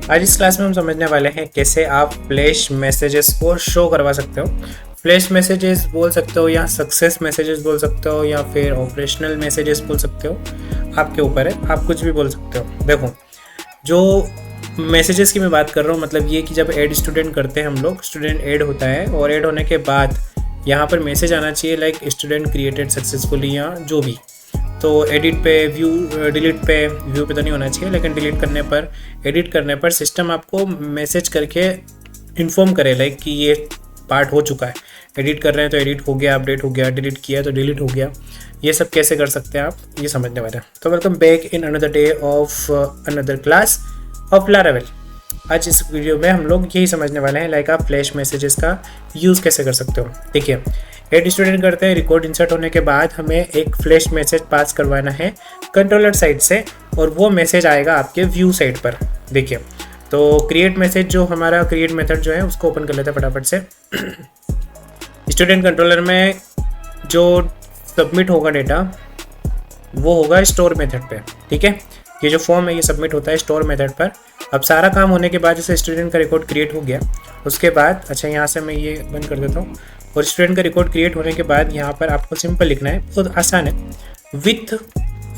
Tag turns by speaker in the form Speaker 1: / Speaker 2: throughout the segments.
Speaker 1: आज इस क्लास में हम समझने वाले हैं कैसे आप फ्लैश मैसेजेस को शो करवा सकते हो। फ्लैश मैसेजेस बोल सकते हो या सक्सेस मैसेजेस बोल सकते हो या फिर ऑपरेशनल मैसेजेस बोल सकते हो, आपके ऊपर है, आप कुछ भी बोल सकते हो। देखो, जो मैसेजेस की मैं बात कर रहा हूँ, मतलब ये कि जब ऐड स्टूडेंट करते हैं हम लोग, स्टूडेंट ऐड होता है और ऐड होने के बाद यहाँ पर मैसेज आना चाहिए लाइक स्टूडेंट क्रिएटेड सक्सेसफुली या जो भी। तो एडिट पे व्यू, डिलीट पे, व्यू पे तो नहीं होना चाहिए, लेकिन डिलीट करने पर, एडिट करने पर सिस्टम आपको मैसेज करके इन्फॉर्म करे लाइक कि ये पार्ट हो चुका है। एडिट कर रहे हैं तो एडिट हो गया, अपडेट हो गया, डिलीट किया तो डिलीट हो गया। ये सब कैसे कर सकते हैं आप, ये समझने वाले हैं। तो welcome back in another day of another class of Laravel. आज इस वीडियो में हम लोग यही समझने वाले हैं लाइक आप फ्लैश मैसेजेस का यूज़ कैसे कर सकते हो। देखिए, एड स्टूडेंट करते हैं, रिकॉर्ड इंसर्ट होने के बाद हमें एक फ्लैश मैसेज पास करवाना है कंट्रोलर साइड से और वो मैसेज आएगा आपके व्यू साइड पर। देखिए, तो क्रिएट मैसेज, जो हमारा क्रिएट मेथड जो है उसको ओपन कर लेते हैं फटाफट से। स्टूडेंट कंट्रोलर में जो सबमिट होगा डेटा वो होगा स्टोर मेथड पे। ठीक है, ये जो फॉर्म है ये सबमिट होता है स्टोर मेथड पर। अब सारा काम होने के बाद जैसे स्टूडेंट का रिकॉर्ड क्रिएट हो गया, उसके बाद अच्छा यहाँ से मैं ये बंद कर देता हूँ। और स्टूडेंट का रिकॉर्ड क्रिएट होने के बाद यहाँ पर आपको सिंपल लिखना है, बहुत आसान है, विथ,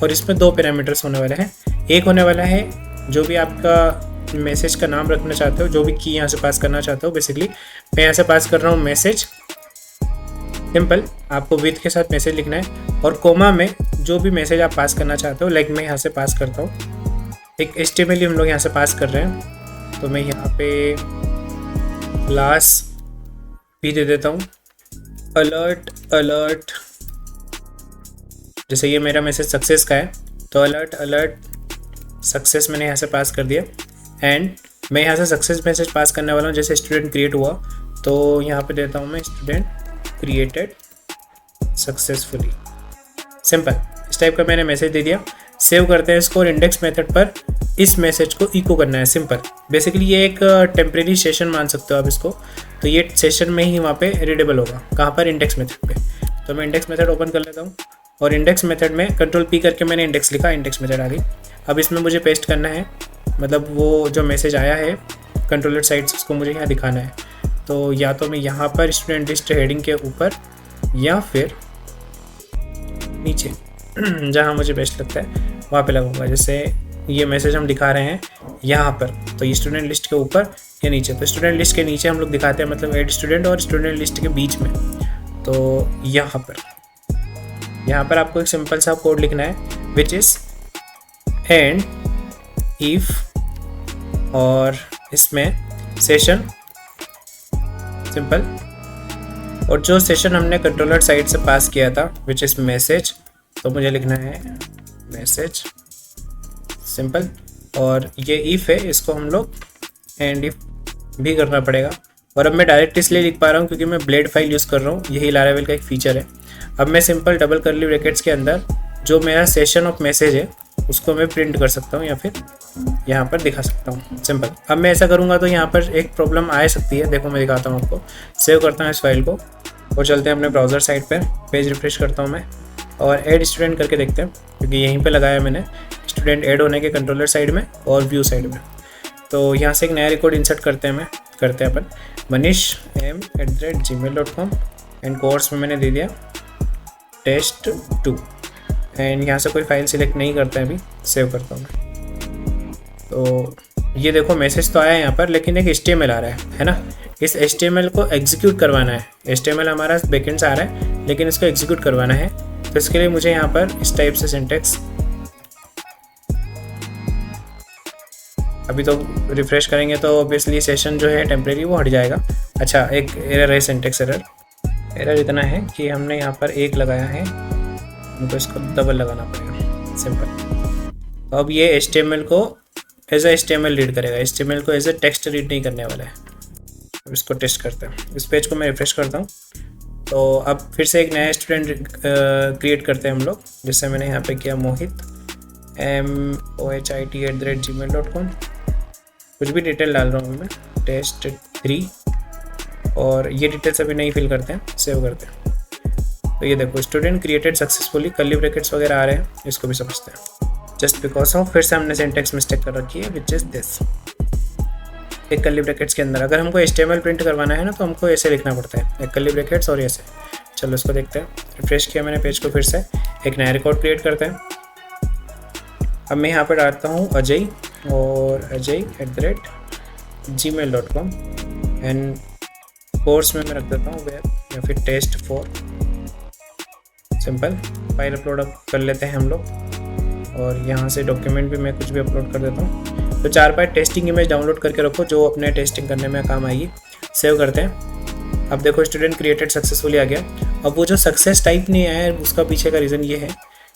Speaker 1: और इसमें दो पैरामीटर्स होने वाले हैं। एक होने वाला है जो भी आपका मैसेज का नाम रखना चाहते हो, जो भी की यहाँ से पास करना चाहते हो। बेसिकली मैं यहाँ से पास कर रहा हूँ मैसेज, सिंपल आपको विथ के साथ मैसेज लिखना है और कोमा में जो भी मैसेज आप पास करना चाहते हो। लाइक मैं यहाँ से पास करता हूँ, एक HTML हम लोग यहाँ से पास कर रहे हैं, तो मैं यहाँ पे क्लास भी दे देता हूँ, अलर्ट अलर्ट। जैसे ये मेरा मैसेज सक्सेस का है तो अलर्ट अलर्ट सक्सेस मैंने यहाँ से पास कर दिया। एंड मैं यहाँ से सक्सेस मैसेज पास करने वाला हूँ, जैसे स्टूडेंट क्रिएट हुआ तो यहाँ पे देता हूँ मैं स्टूडेंट क्रिएटेड सक्सेसफुली। सिंपल, इस टाइप का मैंने मैसेज दे दिया। सेव करते हैं इसको और इंडेक्स मेथड पर इस मैसेज को इको करना है। सिंपल, बेसिकली ये एक टेम्प्रेरी सेशन मान सकते हो आप इसको। तो ये सेशन में ही वहाँ पे रीडेबल होगा, कहाँ पर, इंडेक्स मेथड पे। तो मैं इंडेक्स मेथड ओपन कर लेता हूँ और इंडेक्स मेथड में कंट्रोल P करके मैंने इंडेक्स लिखा, इंडेक्स मेथड आ गई। अब इसमें मुझे पेस्ट करना है, मतलब वो जो मैसेज आया है कंट्रोलर साइड से उसको मुझे यहाँ दिखाना है। तो या तो मैं यहाँ पर स्टूडेंट लिस्ट हेडिंग के ऊपर या फिर नीचे जहाँ मुझे बेस्ट लगता है वहाँ पे लगाऊंगा। जैसे ये मैसेज हम दिखा रहे हैं यहाँ पर, तो ये स्टूडेंट लिस्ट के ऊपर या नीचे। तो स्टूडेंट लिस्ट के नीचे हम लोग दिखाते हैं, मतलब एड स्टूडेंट और स्टूडेंट लिस्ट के बीच में। तो यहाँ पर आपको एक सिंपल सा कोड लिखना है, विच इज़ एंड इफ, और इसमें सेशन, सिंपल, और जो सेशन हमने कंट्रोलर साइड से पास किया था विच इज़ मैसेज, तो मुझे लिखना है मैसेज, सिंपल। और ये इफ़ है, इसको हम लोग एंड इफ भी करना पड़ेगा। और अब मैं डायरेक्ट इसलिए लिख पा रहा हूँ क्योंकि मैं ब्लेड फाइल यूज़ कर रहा हूँ, यही लारावेल का एक फीचर है। अब मैं सिंपल डबल कर्ली ब्रैकेट्स के अंदर जो मेरा सेशन ऑफ मैसेज है उसको मैं प्रिंट कर सकता हूँ या फिर यहाँ पर दिखा सकता हूँ। सिंपल, अब मैं ऐसा करूँगा तो यहाँ पर एक प्रॉब्लम आ सकती है। देखो मैं दिखाता हूँ आपको। सेव करता हूँ इस फाइल को और चलते हैं अपने ब्राउज़र साइट पर। पेज रिफ्रेश करता हूँ मैं और ऐड स्टूडेंट करके देखते हैं, क्योंकि यहीं पे लगाया मैंने स्टूडेंट ऐड होने के कंट्रोलर साइड में और व्यू साइड में। तो यहाँ से एक नया रिकॉर्ड इंसर्ट करते हैं अपन manish@gmail.com एंड कोर्स में मैंने दे दिया test2 एंड यहाँ से कोई फाइल सिलेक्ट नहीं करता है अभी। सेव करता हूँ मैं। तो ये देखो मैसेज तो आया है यहाँ पर, लेकिन एक HTML आ रहा है ना। इस HTML को एग्जीक्यूट करवाना है। HTML हमारा बैकएंड से आ रहा है लेकिन इसको एग्जीक्यूट करवाना है। तो इसके लिए मुझे यहाँ पर इस टाइप से सिंटेक्स, अभी तो रिफ्रेश करेंगे तो ऑब्वियसली सेशन जो है टेम्प्रेरी वो हट जाएगा। अच्छा, एक एरर है, सिंटेक्स एरर इतना है कि हमने यहाँ पर एक लगाया है, तो इसको डबल लगाना पड़ेगा। सिंपल। तो अब ये HTML को एज ए HTML रीड करेगा, HTML को एज ए टेक्स्ट रीड नहीं करने वाला है। अब इसको टेस्ट करते हैं। इस पेज को मैं रिफ्रेश करता हूँ। तो अब फिर से एक नया स्टूडेंट क्रिएट करते हैं हम लोग, जिससे मैंने यहाँ पे किया मोहित mohit@gmail.com। कुछ भी डिटेल डाल रहा हूँ मैं, test3, और ये डिटेल्स अभी नहीं फिल करते हैं, सेव करते हैं। तो तो ये देखो student created successfully, curly brackets वगैरह आ रहे हैं, इसको भी समझते हैं। जस्ट बिकॉज ऑफ, फिर से हमने सिंटेक्स मिस्टेक कर रखी है विच इज़ दिस। एक कर्ली ब्रैकेट्स के अंदर अगर हमको HTML प्रिंट करवाना है ना तो हमको ऐसे लिखना पड़ता है, एक कर्ली ब्रैकेट्स और ऐसे। चलो इसको देखते हैं। रिफ्रेश किया मैंने पेज को, फिर से एक नया रिकॉर्ड क्रिएट करते हैं। अब मैं यहाँ पर डालता हूँ अजय और अjay@gmail.com एंड कोर्स में मैं रख देता हूँ वेब या फिर test4। सिंपल फाइल अपलोड कर लेते हैं हम लोग, और यहाँ से डॉक्यूमेंट भी मैं कुछ भी अपलोड कर देता हूँ। तो 4 बार टेस्टिंग इमेज डाउनलोड करके रखो जो अपने टेस्टिंग करने में काम आएगी। सेव करते हैं। अब देखो स्टूडेंट क्रिएटेड सक्सेसफुली आ गया। अब वो जो सक्सेस टाइप नहीं आया है उसका पीछे का रीज़न ये है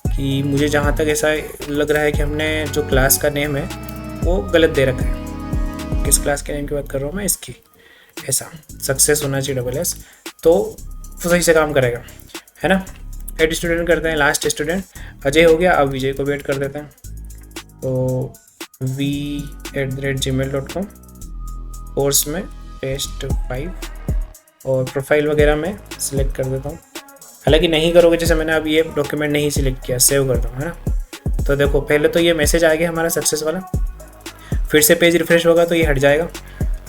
Speaker 1: कि मुझे जहाँ तक ऐसा लग रहा है कि हमने जो क्लास का नेम है वो गलत दे रखा है। किस क्लास के नेम की बात कर रहा हूँ मैं, इसकी। ऐसा सक्सेस होना चाहिए $SS, तो वो सही से काम करेगा, है ना। हेड स्टूडेंट करते हैं, लास्ट स्टूडेंट अजय हो गया। अब विजय को वेट कर देते हैं, तो v@gmail.com, कोर्स में test5 और प्रोफाइल वगैरह में सिलेक्ट कर देता हूँ। हालांकि नहीं करोगे, जैसे मैंने अब ये डॉक्यूमेंट नहीं सिलेक्ट किया, सेव करता हूँ, है ना। तो देखो पहले तो ये मैसेज आ गया हमारा सक्सेस वाला, फिर से पेज रिफ्रेश होगा तो ये हट जाएगा।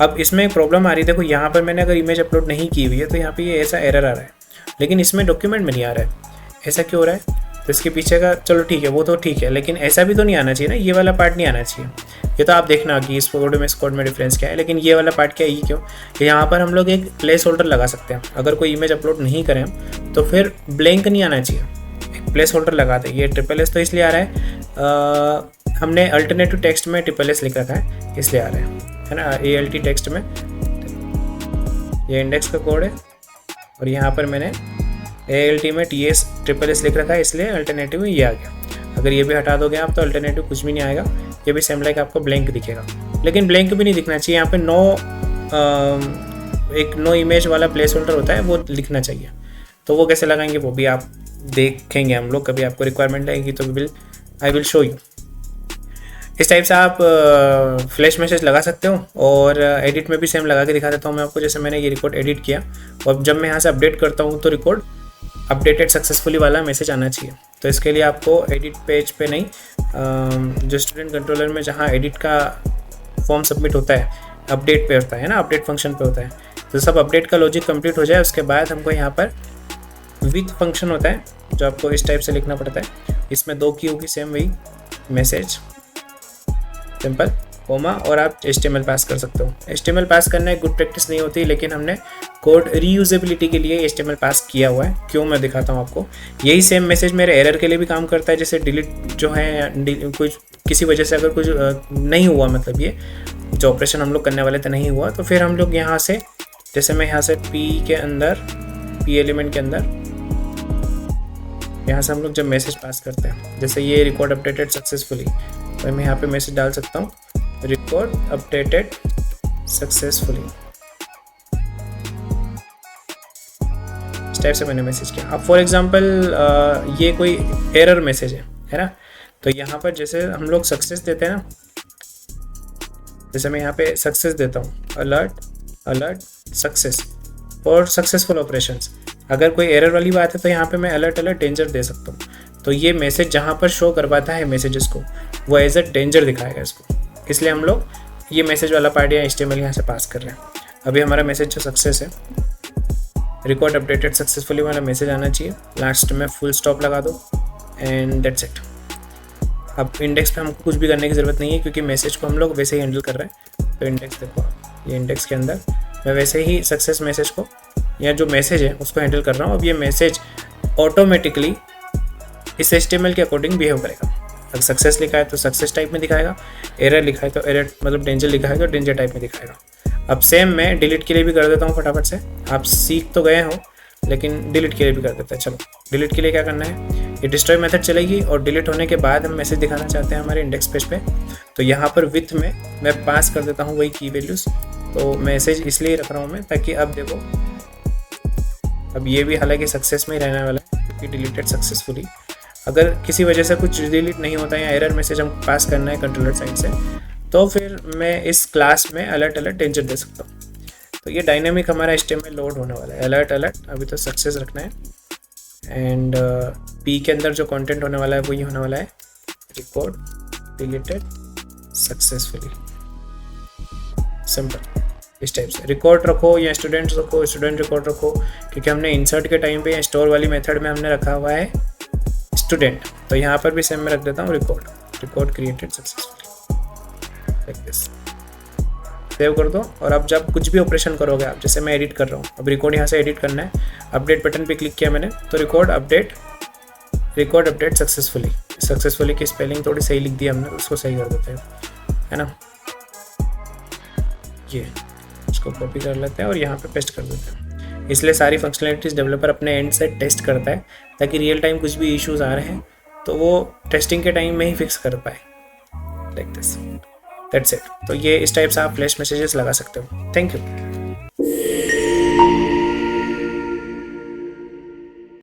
Speaker 1: अब इसमें एक प्रॉब्लम आ रही है, देखो यहाँ पर मैंने अगर इमेज अपलोड नहीं की हुई है तो यहाँ पे ये ऐसा एरर आ रहा है, लेकिन इसमें डॉक्यूमेंट में नहीं आ रहा है। ऐसा क्यों हो रहा है? तो इसके पीछे का चलो ठीक है, वो तो ठीक है, लेकिन ऐसा भी तो नहीं आना चाहिए ना, ये वाला पार्ट नहीं आना चाहिए। ये तो आप देखना कि इस कोड में, इस कोड में डिफरेंस क्या है, लेकिन ये वाला पार्ट क्या है, ये क्यों? कि यहाँ पर हम लोग एक प्लेस होल्डर लगा सकते हैं। अगर कोई इमेज अपलोड नहीं करें तो फिर ब्लैंक नहीं आना चाहिए, एक प्लेस होल्डर लगा दें। ये SSS तो इसलिए आ रहा है, हमने अल्टरनेटिव टेक्स्ट में SSS लिख रखा है इसलिए आ रहा है ना। ALT टेक्स्ट में ये इंडेक्स का कोड है, और यहाँ पर मैंने ALT में TS लिख रखा है, इसलिए अल्टरनेटिव में ये आ गया। अगर ये भी हटा दोगे आप तो अल्टरनेटिव कुछ भी नहीं आएगा, ये भी सेम लाइक आपको ब्लैंक दिखेगा। लेकिन ब्लैंक भी नहीं दिखना चाहिए, यहाँ पे नो इमेज वाला प्लेस होल्डर होता है, वो लिखना चाहिए। तो वो कैसे लगाएंगे वो भी आप देखेंगे हम लोग, कभी आपको रिक्वायरमेंट लगेगी तो आई विल शो यू। इस टाइप से आप फ्लैश मैसेज लगा सकते हो, और एडिट में भी सेम लगा के दिखा देता हूँ मैं आपको। जैसे मैंने ये रिकॉर्ड एडिट किया, और जब मैं यहाँ से अपडेट करता हूँ तो रिकॉर्ड अपडेटेड सक्सेसफुली वाला मैसेज आना चाहिए। तो इसके लिए आपको एडिट पेज पे नहीं, जो स्टूडेंट कंट्रोलर में जहाँ एडिट का फॉर्म सबमिट होता है, अपडेट पे होता है ना, अपडेट फंक्शन पे होता है। तो सब अपडेट का लॉजिक कंप्लीट हो जाए, उसके बाद हमको यहाँ पर विथ फंक्शन होता है जो आपको इस टाइप से लिखना पड़ता है। इसमें 2 की होगी सेम वही मैसेज, सिंपल कोमा, और आप HTML पास कर सकते हो। HTML पास करना एक गुड प्रैक्टिस नहीं होती, लेकिन हमने कोड रीयूजेबिलिटी के लिए HTML पास किया हुआ है। क्यों, मैं दिखाता हूँ आपको। यही सेम मैसेज मेरे एरर के लिए भी काम करता है। जैसे डिलीट जो है, कुछ किसी वजह से अगर कुछ नहीं हुआ, मतलब ये जो ऑपरेशन हम लोग करने वाले थे नहीं हुआ, तो फिर हम लोग यहाँ से, जैसे मैं यहाँ से P एलिमेंट के अंदर यहाँ से हम लोग जब मैसेज पास करते हैं, जैसे ये रिकॉर्ड अपडेटेड सक्सेसफुली, तो मैं यहाँ पे मैसेज डाल सकता हूँ, रिकॉर्ड अपडेटेड सक्सेसफुली। इस टाइप से मैंने मैसेज किया। अब फॉर एग्जांपल ये कोई एरर मैसेज है ना, तो यहाँ पर जैसे हम लोग सक्सेस देते हैं ना, जैसे मैं यहाँ पे सक्सेस देता हूँ, alert success for successful operations. अगर कोई एरर वाली बात है तो यहाँ पे मैं अलर्ट डेंजर दे सकता हूँ। तो ये मैसेज जहाँ पर शो करवाता है मैसेजेस को, वो एज अ डेंजर दिखाएगा इसको, इसलिए हम लोग ये मैसेज वाला पार्ट या HTML यहाँ से पास कर रहे हैं। अभी हमारा मैसेज जो सक्सेस है, रिकॉर्ड अपडेटेड सक्सेसफुली वाला मैसेज आना चाहिए। लास्ट में फुल स्टॉप लगा दो एंड दैट्स इट। अब इंडेक्स पे हमको कुछ भी करने की ज़रूरत नहीं है, क्योंकि मैसेज को हम लोग वैसे ही हैंडल कर रहे हैं। तो इंडेक्स देखो, ये इंडेक्स के अंदर मैं वैसे ही सक्सेस मैसेज को, या जो मैसेज है उसको हैंडल कर रहा हूँ। अब ये मैसेज ऑटोमेटिकली इस HTML के अकॉर्डिंग बिहेव करेगा। अगर सक्सेस लिखा है तो सक्सेस टाइप में दिखाएगा, एरर लिखा है तो एरर मतलब डेंजर लिखा है तो डेंजर टाइप में दिखाएगा। अब सेम मैं डिलीट के लिए भी कर देता हूँ फटाफट से। आप सीख तो गए हो, लेकिन डिलीट के लिए भी कर देते हैं। चलो डिलीट के लिए क्या करना है, ये डिस्ट्रॉय मेथड चलेगी, और डिलीट होने के बाद हम मैसेज दिखाना चाहते हैं हमारे इंडेक्स पेज पे। तो यहाँ पर विथ में मैं पास कर देता हूँ वही की वैल्यूज़। तो मैसेज इसलिए रख रहा हूँ मैं, ताकि अब देखो, अब ये भी हालांकि सक्सेस में ही रहने वाला है, क्योंकि डिलीटेड सक्सेसफुली। अगर किसी वजह से कुछ डिलीट नहीं होता है या एरर मैसेज हम पास करना है कंट्रोलर साइड से, तो फिर मैं इस क्लास में अलर्ट डेंजर दे सकता हूँ। तो ये डायनेमिक हमारा HTML लोड होने वाला है। अलर्ट अभी तो सक्सेस रखना है एंड पी के अंदर जो कंटेंट होने वाला है वो ये होने वाला है, रिकॉर्ड डिलीटेड सक्सेसफुली। सिंपल, इस टाइप से रिकॉर्ड रखो या स्टूडेंट्स रखो, स्टूडेंट रिकॉर्ड रखो, क्योंकि हमने इंसर्ट के टाइम पे स्टोर वाली मेथड में हमने रखा हुआ है स्टूडेंट, तो यहाँ पर भी सेम में रख देता हूँ record created successfully, like this. Save कर दो। और अब जब कुछ भी ऑपरेशन करोगे आप, जैसे मैं एडिट कर रहा हूँ, अब रिकॉर्ड यहाँ से एडिट करना है, अपडेट बटन पे क्लिक किया मैंने, तो रिकॉर्ड अपडेट सक्सेसफुली की स्पेलिंग थोड़ी सही लिख दी हमने, उसको सही कर देते हैं, है ना। ये इसको कॉपी कर लेते हैं और यहाँ पे पेस्ट कर देते हैं। इसलिए सारी फंक्शनलिटीज़ डेवलपर अपने एंड से टेस्ट करता है, ताकि रियल टाइम कुछ भी इश्यूज आ रहे हैं तो वो टेस्टिंग के टाइम में ही फिक्स कर पाए, लाइक दिस, दैट्स इट। तो ये इस टाइप से आप फ्लैश मैसेजेस लगा सकते हो। Thank you.